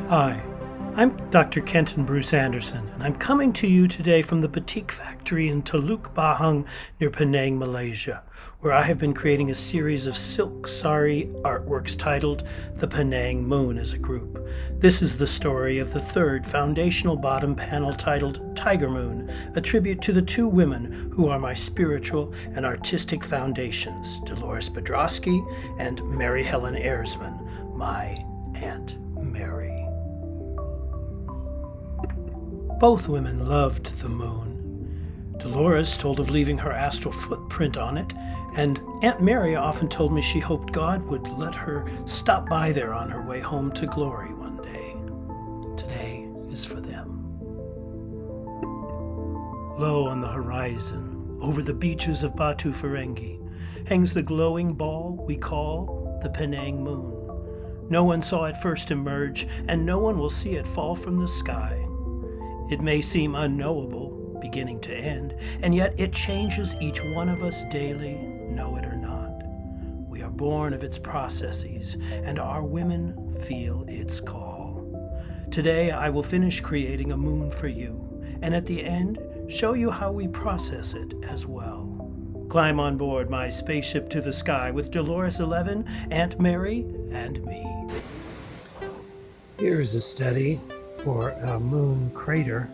Hi, I'm Dr. Kenton Bruce Anderson, and I'm coming to you today from the Batik Factory in Taluk Bahung near Penang, Malaysia, where I have been creating a series of silk sari artworks titled The Penang Moon as a group. This is the story of the third foundational bottom panel titled Tiger Moon, a tribute to the two women who are my spiritual and artistic foundations, Dolores Bedrosky and Mary Helen Ersman, my Aunt Mary. Both women loved the moon. Dolores told of leaving her astral footprint on it, and Aunt Mary often told me she hoped God would let her stop by there on her way home to glory one day. Today is for them. Low on the horizon, over the beaches of Batu Ferengi, hangs the glowing ball we call the Penang Moon. No one saw it first emerge, and no one will see it fall from the sky. It may seem unknowable, beginning to end, and yet it changes each one of us daily, know it or not. We are born of its processes, and our women feel its call. Today I will finish creating a moon for you, and at the end, show you how we process it as well. Climb on board my spaceship to the sky with Dolores 11, Aunt Mary, and me. Here is a study for a moon crater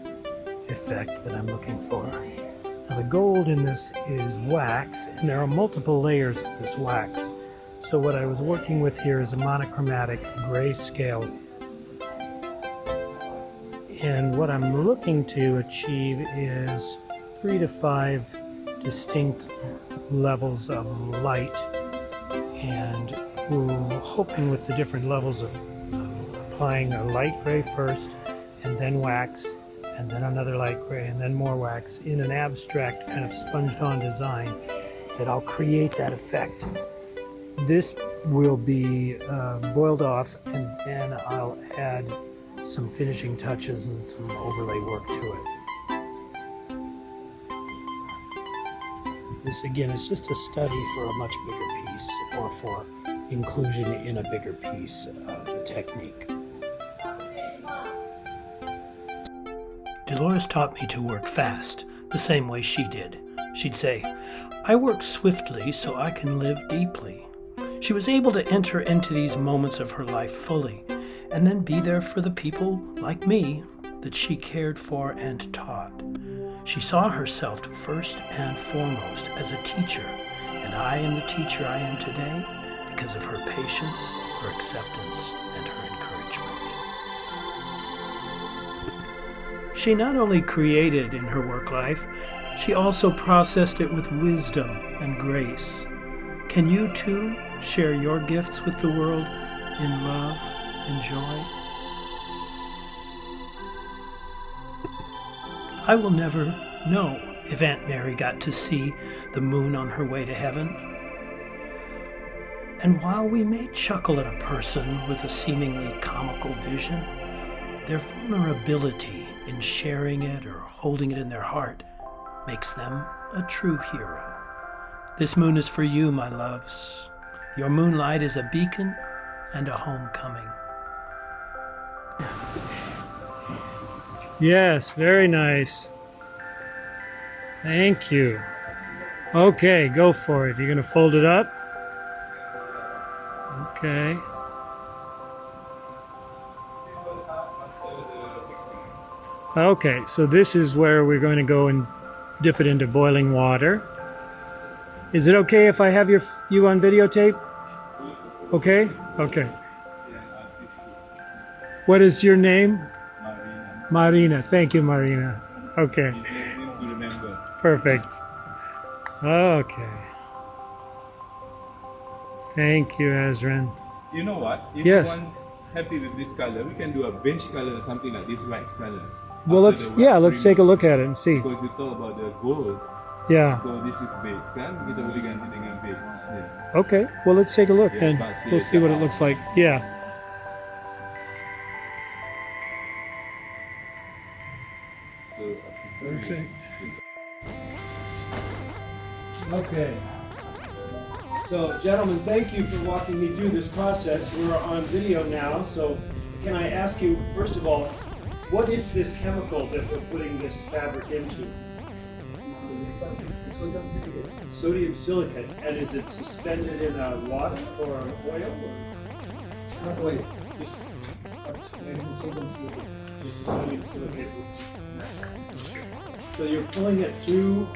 effect that I'm looking for. Now the gold in this is wax, and there are multiple layers of this wax. So what I was working with here is a monochromatic grayscale. And what I'm looking to achieve is 3 to 5 distinct levels of light, and we're hoping with the different levels of applying a light gray first, and then wax, and then another light gray, and then more wax in an abstract kind of sponged on design that I'll create that effect. This will be boiled off, and then I'll add some finishing touches and some overlay work to it. This again is just a study for a much bigger piece, or for inclusion in a bigger piece, the technique. Dolores taught me to work fast, the same way she did. She'd say, "I work swiftly so I can live deeply." She was able to enter into these moments of her life fully, and then be there for the people, like me, that she cared for and taught. She saw herself first and foremost as a teacher, and I am the teacher I am today because of her patience, her acceptance, and her encouragement. She not only created in her work life, she also processed it with wisdom and grace. Can you too share your gifts with the world in love and joy? I will never know if Aunt Mary got to see the moon on her way to heaven. And while we may chuckle at a person with a seemingly comical vision, their vulnerability in sharing it or holding it in their heart makes them a true hero. This moon is for you, my loves. Your moonlight is a beacon and a homecoming. Yes, very nice. Thank you. Okay, go for it. You're going to fold it up? Okay. Okay, so this is where we're going to go and dip it into boiling water. Is it okay if I have you on videotape? Okay? Okay. What is your name? Marina. Marina. Thank you, Marina. Okay. Perfect. Okay. Thank you, Azirin. You know what? If Yes. you want happy with this color, we can do a bench color or something like this wax color. Well, let's take a look at it and see. Because you talk about the gold. Yeah. So this is beige kan, kita boleh ganti dengan beige. Yeah. Okay. Well, let's take a look Yeah, and but see we'll it see what it out. looks like. Yeah. So Perfect. Okay. So, gentlemen, thank you for walking me through this process. We're on video now, so can I ask you, first of all, what is this chemical that we're putting this fabric into? Sodium silicate. And is it suspended in water or oil? Not oil. Just, That's sodium silicate. just a sodium silicate. So you're pulling it through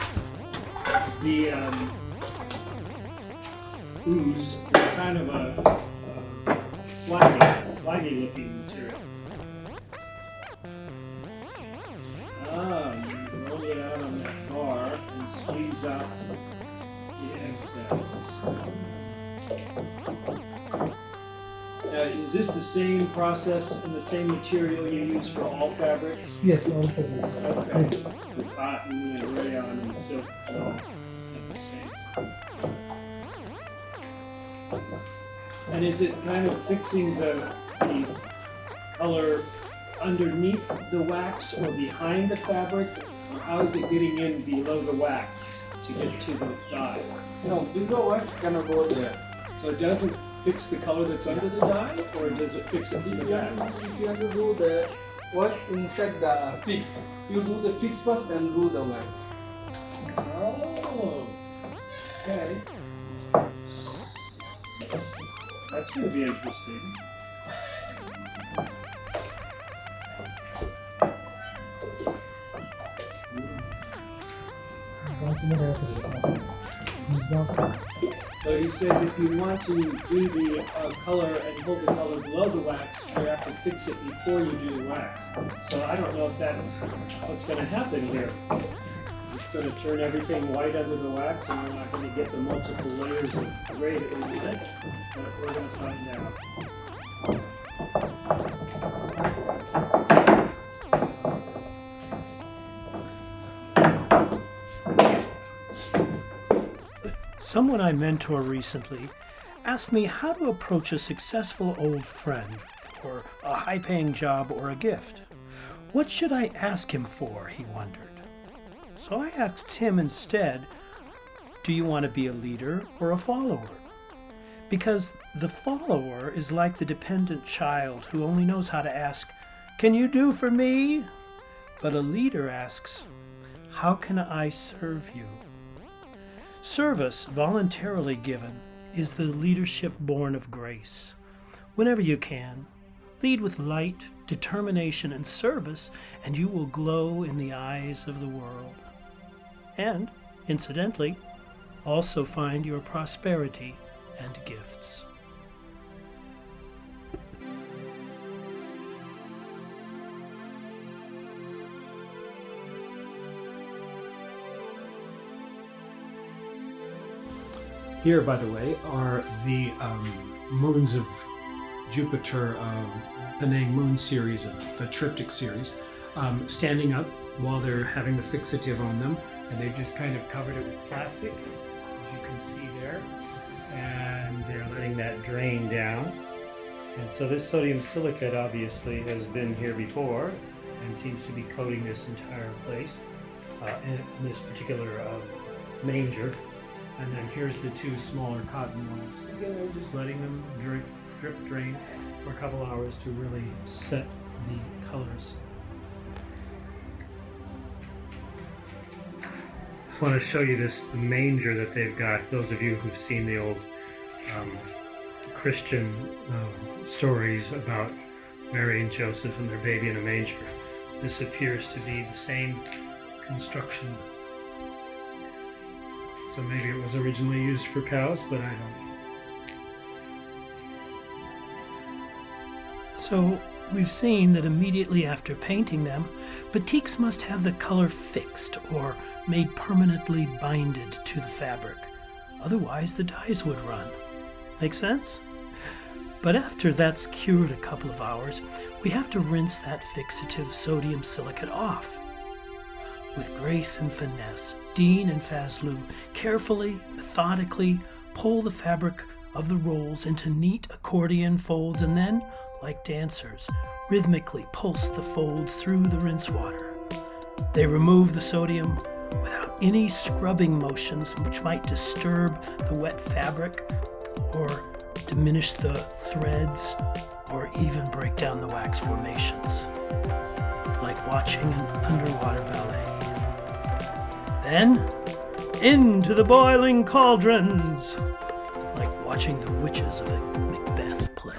the ooze. It's kind of a slaggy looking material. You roll it out on that bar and squeeze out the excess. Is this the same process and the same material you use for all fabrics? Yes, all fabrics. Okay. So cotton and rayon and silk all have the same. And is it kind of fixing the color underneath the wax or behind the fabric? Or how is it getting in below the wax to get to the dye? No, below wax cannot go there. So it doesn't fix the color that's under the dye, or does it fix it from the back? If you have to do the wax inside the fix, you do the fix first and do the wax. Oh, okay. That's going to be interesting. So he says if you want to do the color and hold the color below the wax, you have to fix it before you do the wax. So I don't know if that's what's going to happen here. It's going to turn everything white under the wax and we're not going to get the multiple layers of gray that we get, but we're going to find out. Someone I mentor recently asked me how to approach a successful old friend for a high-paying job or a gift. What should I ask him for, he wondered. So I asked him instead, do you want to be a leader or a follower? Because the follower is like the dependent child who only knows how to ask, can you do for me? But a leader asks, how can I serve you? Service, voluntarily given, is the leadership born of grace. Whenever you can, lead with light, determination, and service, and you will glow in the eyes of the world. And, incidentally, also find your prosperity and gifts. Here, by the way, are the moons of Jupiter Penang Moon series, the triptych series, standing up while they're having the fixative on them, and they've just kind of covered it with plastic, as you can see there, and they're letting that drain down. And so this sodium silicate obviously has been here before and seems to be coating this entire place, in this particular manger. And then here's the two smaller cotton ones. Again, we're just letting them drip drain for a couple hours to really set the colors. Just want to show you this manger that they've got. Those of you who've seen the old Christian stories about Mary and Joseph and their baby in a manger, this appears to be the same construction. So maybe it was originally used for cows, but I don't know. So we've seen that immediately after painting them, batiks must have the color fixed or made permanently binded to the fabric. Otherwise the dyes would run. Make sense? But after that's cured a couple of hours, we have to rinse that fixative sodium silicate off. With grace and finesse, Dean and Fazle carefully, methodically pull the fabric of the rolls into neat accordion folds and then, like dancers, rhythmically pulse the folds through the rinse water. They remove the sodium without any scrubbing motions which might disturb the wet fabric or diminish the threads or even break down the wax formations, like watching an underwater ballet. Then, into the boiling cauldrons, like watching the witches of a Macbeth play.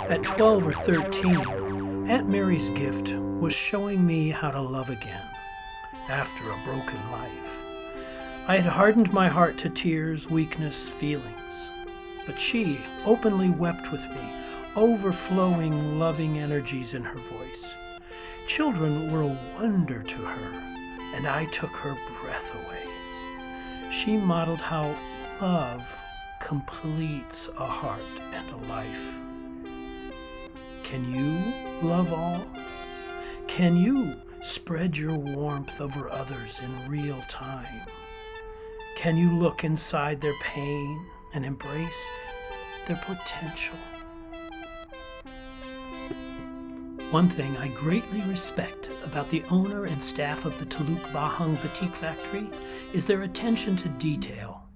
At 12 or 13, Aunt Mary's gift was showing me how to love again after a broken life. I had hardened my heart to tears, weakness, feelings, but she openly wept with me, overflowing loving energies in her voice. Children were a wonder to her, and I took her breath away. She modeled how love completes a heart and a life. Can you love all? Can you spread your warmth over others in real time? Can you look inside their pain and embrace their potential? One thing I greatly respect about the owner and staff of the Taluk Bahung Batik Factory is their attention to detail.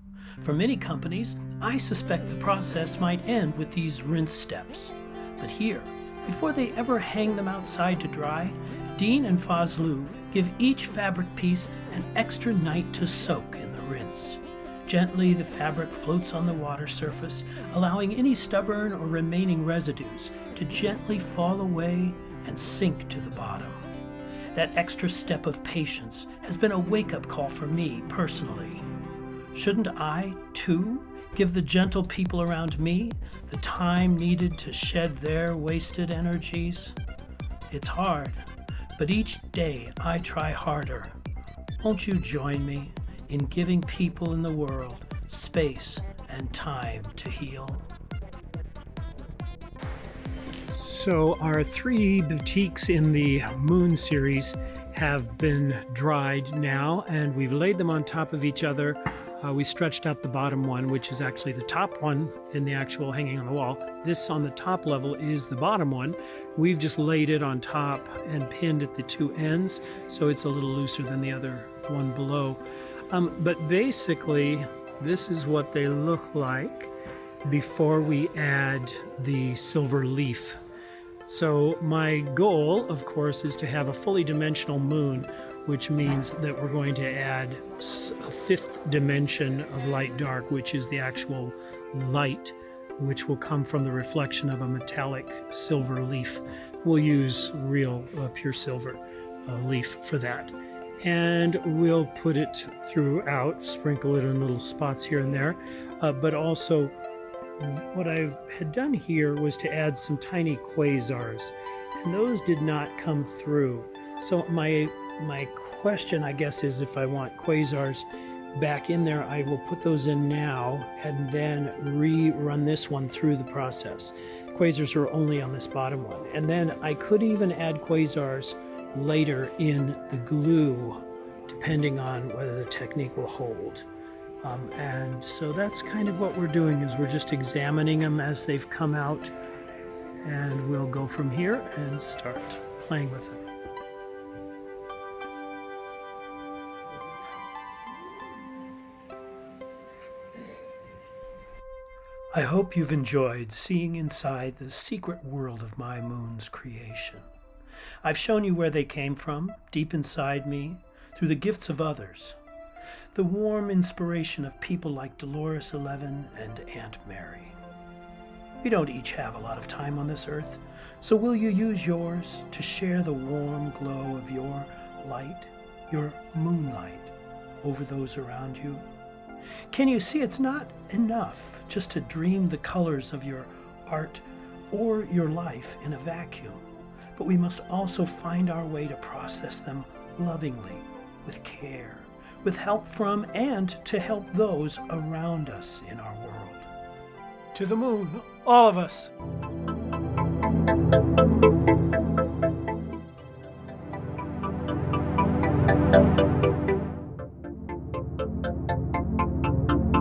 For many companies, I suspect the process might end with these rinse steps. But here, before they ever hang them outside to dry, Dean and Fazle give each fabric piece an extra night to soak in the rinse. Gently, the fabric floats on the water surface, allowing any stubborn or remaining residues to gently fall away and sink to the bottom. That extra step of patience has been a wake-up call for me personally. Shouldn't I, too, give the gentle people around me the time needed to shed their wasted energies? It's hard, but each day I try harder. Won't you join me in giving people in the world space and time to heal? So our 3 boutiques in the Moon series have been dried now, and we've laid them on top of each other. We stretched out the bottom one, which is actually the top one in the actual hanging on the wall. This on the top level is the bottom one. We've just laid it on top and pinned at the 2 ends, so it's a little looser than the other one below. But basically, this is what they look like before we add the silver leaf. So my goal, of course, is to have a fully dimensional moon, which means that we're going to add a 5th dimension of light dark, which is the actual light, which will come from the reflection of a metallic silver leaf. We'll use real pure silver leaf for that. And we'll put it throughout, sprinkle it in little spots here and there, but also what I had done here was to add some tiny quasars, and those did not come through. So my question, I guess, is if I want quasars back in there, I will put those in now and then rerun this one through the process. Quasars are only on this bottom one. And then I could even add quasars later in the glue, depending on whether the technique will hold. And so that's kind of what we're doing, is we're just examining them as they've come out, and we'll go from here and start playing with them. I hope you've enjoyed seeing inside the secret world of my moon's creation. I've shown you where they came from, deep inside me, through the gifts of others. The warm inspiration of people like Dolores 11 and Aunt Mary. We don't each have a lot of time on this earth, so will you use yours to share the warm glow of your light, your moonlight, over those around you? Can you see it's not enough just to dream the colors of your art or your life in a vacuum, but we must also find our way to process them lovingly, with care, with help from and to help those around us in our world. To the moon, all of us.